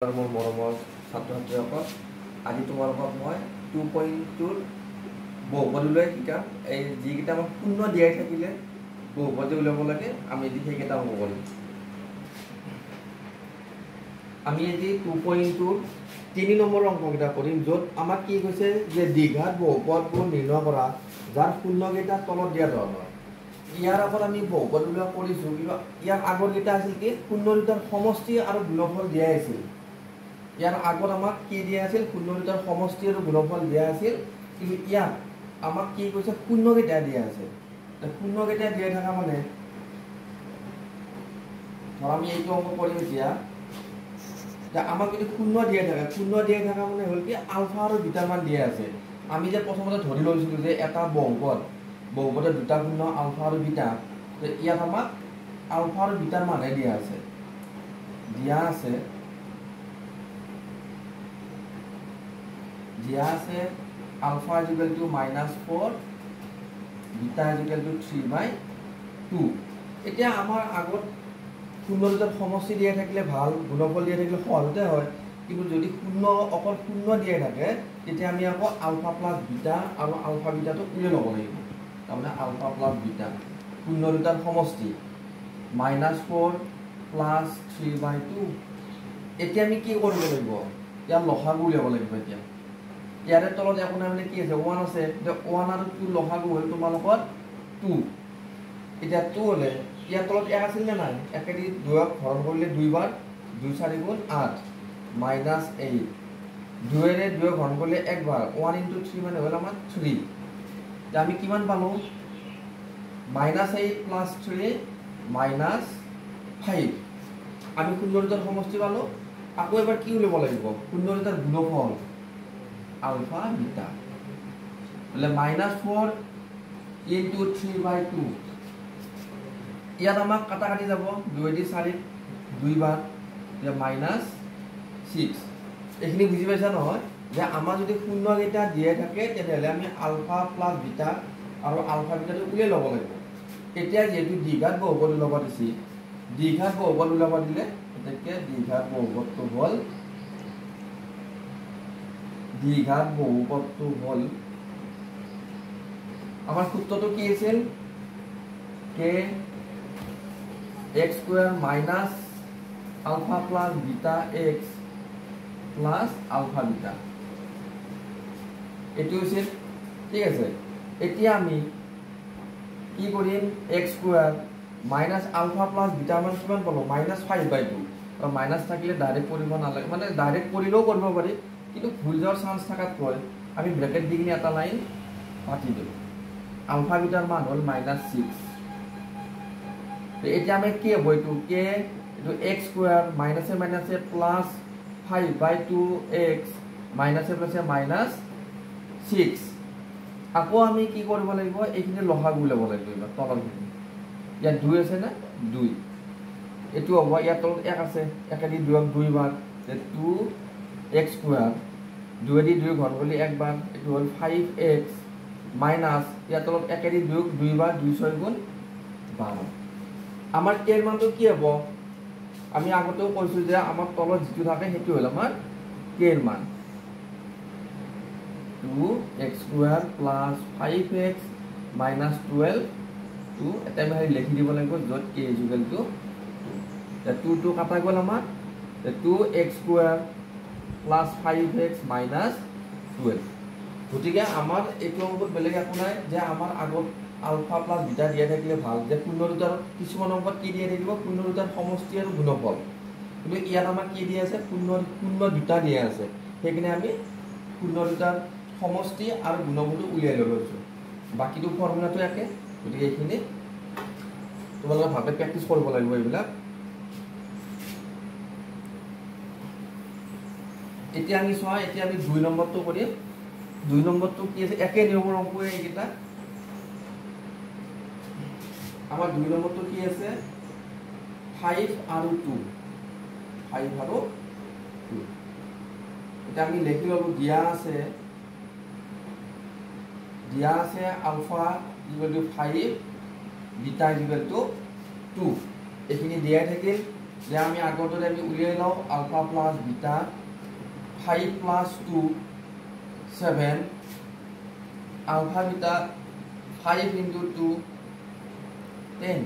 মোৰ মৰমৰ ছাত্ৰ ছাত্ৰীসকল, আজি তোমালোকক মই 2.2 বহুপদীলৈ শিকাম। এই যিকেইটা আমাক শূন্য দিয়াই থাকিলে বহুপদী উলিয়াব লাগে, আমি আজি সেইকেইটা অংক কৰিম। আমি আজি 2.2 3 নম্বৰ অংককেইটা কৰিম, য'ত আমাক কি কৈছে যে দ্বিঘাত বহুপদবোৰ নিৰ্ণয় কৰা যাৰ শূন্যকেইটা তলত দিয়া ধৰণৰ। ইয়াৰ আগত আমি বহুপদ উলিওৱা কৰিছোঁ, কিন্তু ইয়াৰ আগৰকেইটা আছিল কি শূন্য দুটাৰ সমষ্টি আৰু গুণফল দিয়াই আছিল। ইয়াৰ আগত আমাক কি দিয়া আছিল, শূন্য দুটাৰ সমষ্টি আৰু গুণফল দিয়া আছিল, কিন্তু ইয়াত আমাক কি কৈছে শূন্যকেইটা দিয়া আছে। শূন্যকেইটা দিয়া থকা মানে ধৰ আমি এইটো অংক কৰিম এতিয়া, আমাক যদি শূন্য দিয়া থাকে, শূন্য দিয়া থকা মানে হ'ল কি আলফা আৰু বিটাৰ মান দিয়া আছে। আমি যে প্ৰথমতে ধৰি লৈছিলোঁ যে এটা বহুপদৰ দুটা শূন্য আলফা আৰু বিটা, ইয়াত আমাক আলফা আৰু বিটাৰ মানহে দিয়া আছে alpha is equal to -4, beta is equal to 3/2। এতিয়া আমাৰ আগত শূন্য দুটাৰ সমষ্টি দিয়া থাকিলে ভাল, গুণফল দিয়া থাকিলে সহজতে হয়, কিন্তু যদি অকল শূন্য দিয়া থাকে তেতিয়া আমি আকৌ আলফা প্লাছ বিটা আৰু আলফা বিটাটো উলিয়াই ল'ব লাগিব। তাৰমানে আলফা প্লাছ বিটা শূন্য দুটাৰ সমষ্টি -4 + 3/2। এতিয়া আমি কি কৰিব লাগিব, ইয়াৰ লসাগু উলিয়াব লাগিব। এতিয়া ইয়াৰে তলত আপোনাৰ মানে কি আছে 1 আছে, 1 আৰু 2 লসাগু হ'ল তোমালোকৰ 2। এতিয়া 2 হ'লে ইয়াৰ তলত 1 আছিল নে নাই, একেদি 2ক হৰণ কৰিলে 2 বাৰ, 2 4 গুণ 8 -8, 2ৰে 2ক হৰণ কৰিলে 1 বাৰ, 1 × 3 মানে হ'ল আমাৰ 3। এতিয়া আমি কিমান পালোঁ, -8 + 3 -5। আমি শূন্য দুটাৰ সমষ্টি পালোঁ। আকৌ এবাৰ কি উলিয়াব লাগিব, শূন্য দুটাৰ গুণফল আলফা বিটা, বোলে -4 × 3/2। ইয়াত আমাক কাটা কাটি যাব, 2 দি 4 2 বাৰ, -6। এইখিনি বুজি পাইছা নহয়, যে আমাৰ যদি শূন্যকেইটা দিয়ে থাকে তেনেহ'লে আমি আলফা প্লাছ বিটা আৰু আলফা বিটাটো উলিয়াই ল'ব লাগিব। এতিয়া যিহেতু দ্বিঘাত বহুপদ ওলাব দিছে, দ্বিঘাত বহুপদ ওলাব দিলে গতিকে দ্বিঘাত বহুপদটো হ'ল আমাৰ সূত্ৰটো কি আছিল, k x² - alpha plus beta x plus alpha beta, এইটো হৈছিল। ঠিক আছে, এতিয়া আমি কি কৰিম, x² - alpha plus beta মান কিমান পালোঁ, -5/2। আৰু মাইনাছ থাকিলে ডাইৰেক্ট কৰিব নালাগে, মানে ডাইৰেক্ট কৰিলেও কৰিব পাৰি, কিন্তু ভুল যোৱাৰ চান্স থকাতকৈ আমি ব্ৰেকেট দি কিনে এটা লাইন পাতি দিওঁ। আলফা বিটাৰ মান হ'ল -6। এতিয়া আমি কি হ'ব, এইটো x² মাইনাছে মাইনাছে প্লাছ 5/2x মাইনাছে প্লাছে -6। আকৌ আমি কি কৰিব লাগিব, এইখিনি লসাগু উলিয়াব লাগিব। এইবাৰ তলৰখিনি ইয়াত 2 আছে নে, 2, এইটো হ'ব। ইয়াৰ তলত 1 আছে, একেদি 2ক 2 বাৰ, 2x², 2 দি 2 ঘন কৰিলে 1 বাৰ, এইটো হ'ল 5x মাইনাছ, ইয়াৰ তলত একেদি 2ক 2 বাৰ, 2 6 গুণ 12। আমাৰ কেৰ মানটো কি হ'ব, আমি আগতেও কৈছোঁ যে আমাৰ তলত যিটো থাকে সেইটো হ'ল আমাৰ কেৰ মান, 2x² + 5x - 12। এটা আমি লিখি দিব লাগিব, য'ত k = 2। 2 কাটা গ'ল আমাৰ, 2x² + 5x - 12। গতিকে আমাৰ এইটো অংকত বেলেগ একো নাই, যে আমাৰ আগত আলফা প্লাছ বিটা দিয়া থাকিলে ভাল, যে শূন্য দুটাৰ কিছুমান অংকত কি দিয়া থাকিব, শূন্য দুটাৰ সমষ্টি আৰু গুণফল, কিন্তু ইয়াত আমাৰ কি দিয়া আছে, শূন্য দুটা দিয়া আছে। সেইকাৰণে আমি শূন্য দুটাৰ সমষ্টি আৰু গুণফলটো উলিয়াই লৈ লৈছোঁ। বাকীটো ফৰ্মুলাটো একে, গতিকে এইখিনি তোমালোকে ভালকৈ প্ৰেক্টিছ কৰিব লাগিব এইবিলাক। এতিয়া আমি চোৱা, এতিয়া আমি 2 নম্বৰটো কৰিম। 2 নম্বৰটো কি আছে, একে নিয়মৰ অংক এইকেইটা। আমাৰ 2 নম্বৰটো কি আছে, 5 আৰু 2। 5 আৰু 2 এতিয়া আমি লিখি ল'লোঁ, দিয়া আছে আলফা = 5, বিটা = 2। এইখিনি দিয়াই থাকিল। যে আমি আগতে আমি উলিয়াই লওঁ alpha plus beta 5 plus 2 7 alpha beta 5 into 2 10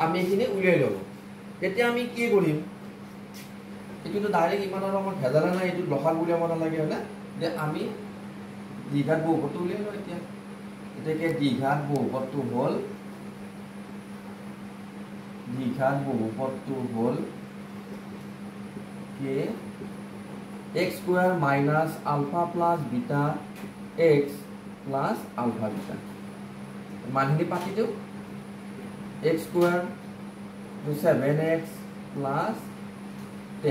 আমি এখানে উলিয়াই লওঁ এতিয়া আমি কি কৰিম এটো ডাইৰেক্ট ইমান আৰু আমাৰ ভেজালা নাই এটো লখাৰ উলিয়াব নালাগে হয়নে যে আমি দ্বিঘাত বহুপদটো উলিয়াই লওঁ এতিয়া এটাকে দ্বিঘাত বহুপদটো হ'ল দ্বিঘাত বহুপদটো হ'ল কে x square minus alpha plus beta x plus alpha beta মানখিনি পাতি দিও x স্কয়ার 7x প্লাস 10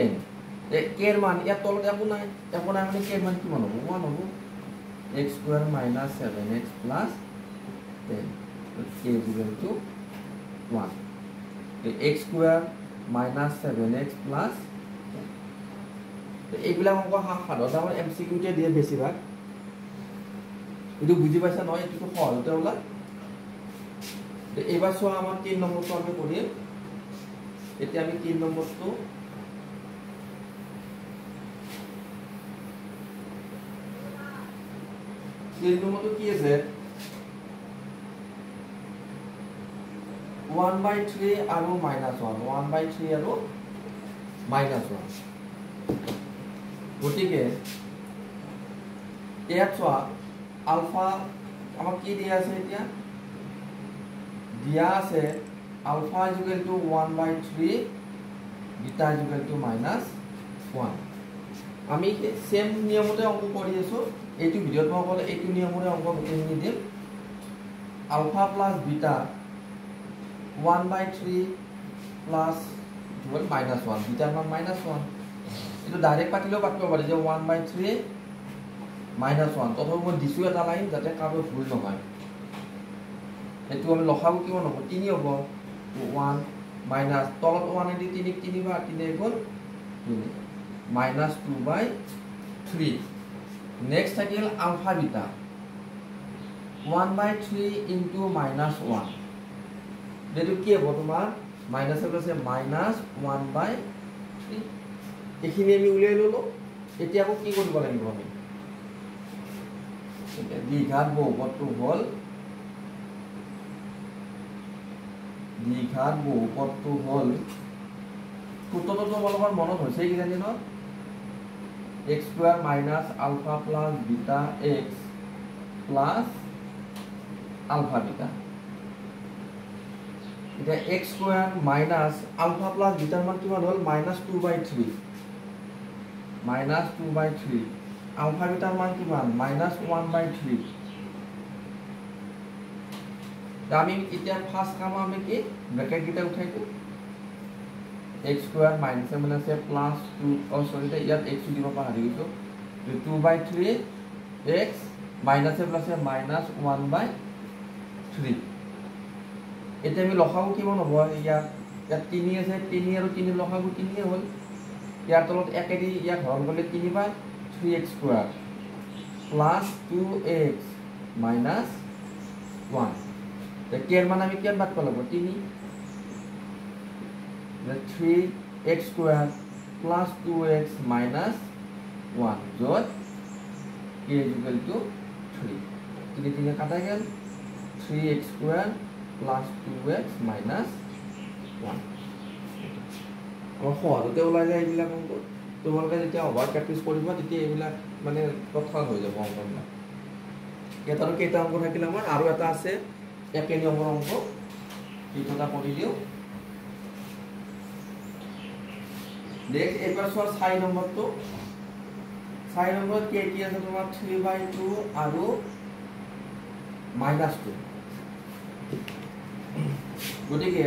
এর মান এর তলত একো নাই মানে কে মান কি মান হ'ব 1 হ'ব x square minus 7x plus 10 k equal to 1 x square minus 7x plus এইগুলা অঙ্ক সাধাৰণতে আমাৰ এমসিকিউতে দিয়ে বেছিভাগ এটো বুজি পাইছা নহয় এটো সহজতে ওলা এবাৰ চোৱা আমাৰ 3 নম্বৰটো আমি কৰিম এতিয়া আমি 3 নম্বৰটো কি আছে 1/3 আৰু -1 1/3 আৰু -1 গতিকে ইয়াত চোৱা আলফা আমাক কি দিয়া আছে এতিয়া দিয়া আছে alpha equal to 1/3 beta equal to -1 আমি সেম নিয়মতে অঙ্ক কৰি আছো এইটো ভিডিওত মই ক'লে এইটো নিয়মৰে অঙ্ক গোটেইখিনি দিম আলফা প্লাস বিটা 1/3 প্লাস -1 বিটাৰ মান -1 এটো ডাইৰেক্ট পাতিলেও পাতিব পাৰি যে 1/3 -1 তথাপি মই দিছো এটা লাইন যাতে কাৰো ভুল নহয় এটো আমি লখাব কিমান হ'ব 3 হ'ব 1 মাইনাস তলত 1 এদি 3 3 বাৰ 3 গল 3 -2/3 নেক্সট থাকিল আলফা বিটা 1/3 into -1 যেটো কি হ'ব তোমাৰ মাইনাস আছে -1/3 এখিনি আমি উলিয়াই ললো এতিয়া আকৌ কি কৰিব লাগিব আমি দ্বিঘাত বহুপদটো হ'ল সূত্ৰটো তোমালোকৰ মনত হৈছে কি জানি ন x square minus alpha plus beta x plus alpha beta এটা x square minus alpha plus বিটাৰ মান কিমান হ'ল -2/3 -2/3 আলফা বিটাৰ মান কিমান -1/3 আমি এতিয়া ফার্স্ট কাম আমি কি ব্র্যাকেট গিটা উঠাই দিও x স্কয়ার মাইনাস মাইনাসে প্লাস 2 সরি এটা ইয়াত x দিব পাহৰি গৈছো 2/3 x মাইনাসে প্লাসে -1/3 এটা আমি লখাও কিমান হ'ব ইয়াত 3 আছে 3 আৰু 3 লখাও 3 হ'ল ইয়াৰ তলত একেদি ইয়াক হৰণ কৰিলে 3/3x square plus 2x minus 1 কেৰ মান আমি কিমান বাদ পাব 3 3x square plus 2x minus 1 যত k ইকুয়াল টু 3 3 3 কাটা গেল 3x square plus 2x minus 1 সহজতে ওলাই যায় এইবিলাক অঙ্ক তোমালোকে যেতিয়া ওভাৰ প্ৰেক্টিস কৰিবা তেতিয়া এইবিলাক মানে কথা হৈ যাব অঙ্কবিলাক এটাৰো কেইটা অঙ্ক থাকিলে আমাৰ আৰু এটা আছে একে নিয়মৰ অঙ্ক এইটা কৰি দিও নেক্সট এবাৰ চোৱা 6 নম্বৰটো 6 নম্বৰত কি আছে তোমাৰ 3/2 আৰু -2 গতিকে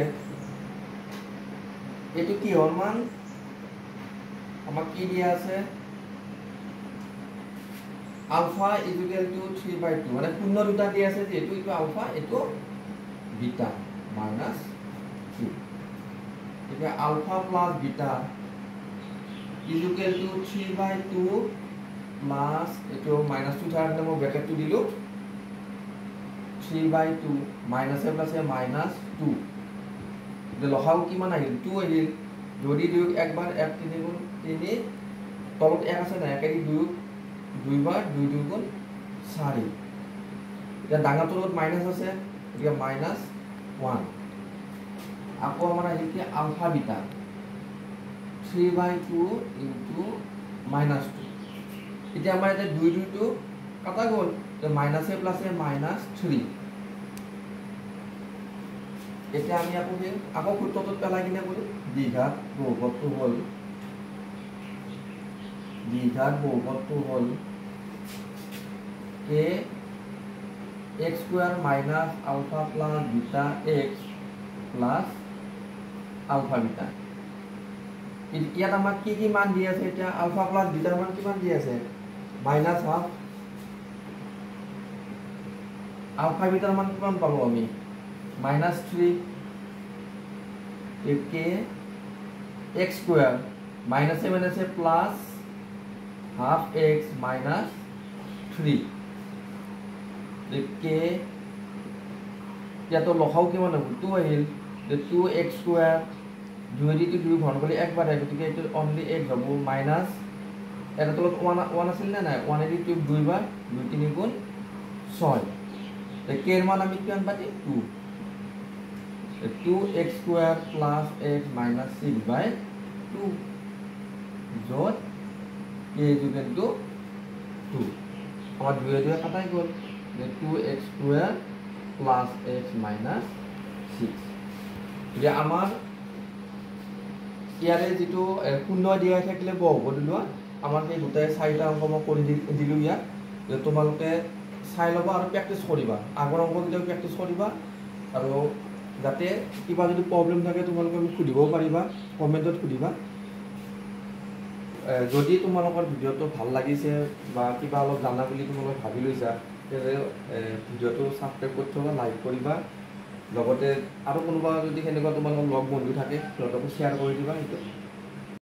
এটো কি হল মান আমাক কি দিয়া আছে আলফা ইকুয়াল টু 3/2 মানে শূন্য দুটা দিয়া আছে যেটো ইটো আলফা এটো বিটা -2 এটা alpha plus beta equal to 3/2 plus এটো -2 থাকার জন্য মই ব্র্যাকেটটো দিলো 3/2 মাইনাসে প্লাসে -2 যে লখাও কিমান আহিল 2 আহিল যদি 2 একবার 1 3 গুণ 3 তলত 1 আছে না 1 2 দুইবার 2 2 গুণ 4 এটা ডাঙৰ তলত মাইনাস আছে এটা -1 আকৌ আমাৰ আহিল কি আলফা বিটা 3/2 ইনটু -2 এতিয়া আমাৰ এটা 2 2 টো কাটা গ'ল তো মাইনাসে প্লাসে -3 এতিয়া আমি আকৌ সূত্ৰটোত পেলাই কিনে কৰো দ্বিঘাত বহুপদটো হ'ল a x square minus alpha plus beta x plus alpha beta ইয়াত আমাক কি মান দি আছে এতিয়া আলফা প্লাস বিটাৰ মান কিমান দি আছে -1/2 আলফা বিটাৰ মান কিমান পালো আমি -3 k x স্কয়ার মাইনাসে মাইনাসে plus half x minus 3 k ইয়াতো লখাও কিমান হ'ব 2 আহিল 2x স্কয়ার 2 দি 2 ঘন কৰি একবাৰ আহিব গতিকে এটো অনলি x হ'ব মাইনাস এটা তলত 1 আছিল না নাই 1 দি 2 দুইবাৰ 2 3 গুণ 6 k এর মান আমি কিমান পাতি 2 2x square plus x minus 6/2 যত k is equal to 2 আমার 2 2 কাটাই গল 2x square plus x minus 6 যে আমার ইয়ারে যেটো শূন্য দিয়া থাকিলে বহুপদ লোৱা আমাৰ এই দুটাই চাৰিটা অংক মই কৰি দিলো ইয়াত যে তোমালোকে চাই লবা আৰু প্ৰেক্টিস কৰিবা আগৰ অংককেইটা প্ৰেক্টিস কৰিবা আৰু যাতে কিবা যদি প্ৰবলেম থাকে তোমালোকে মোক সুধিব পাৰিবা কমেন্টত সুধিবা যদি তোমালোকৰ ভিডিওটো ভাল লাগিছে বা কিবা অলপ জানা বুলি তোমালোকে ভাবি লৈছা তেনে ভিডিওটো সাবস্ক্ৰাইব কৰি থবা লাইক কৰিবা লগতে আৰু কোনোবা যদি হেনেকুৱা তোমালোকৰ লগ বন্ধু থাকে সিহঁতকো শ্বেয়াৰ কৰি দিবা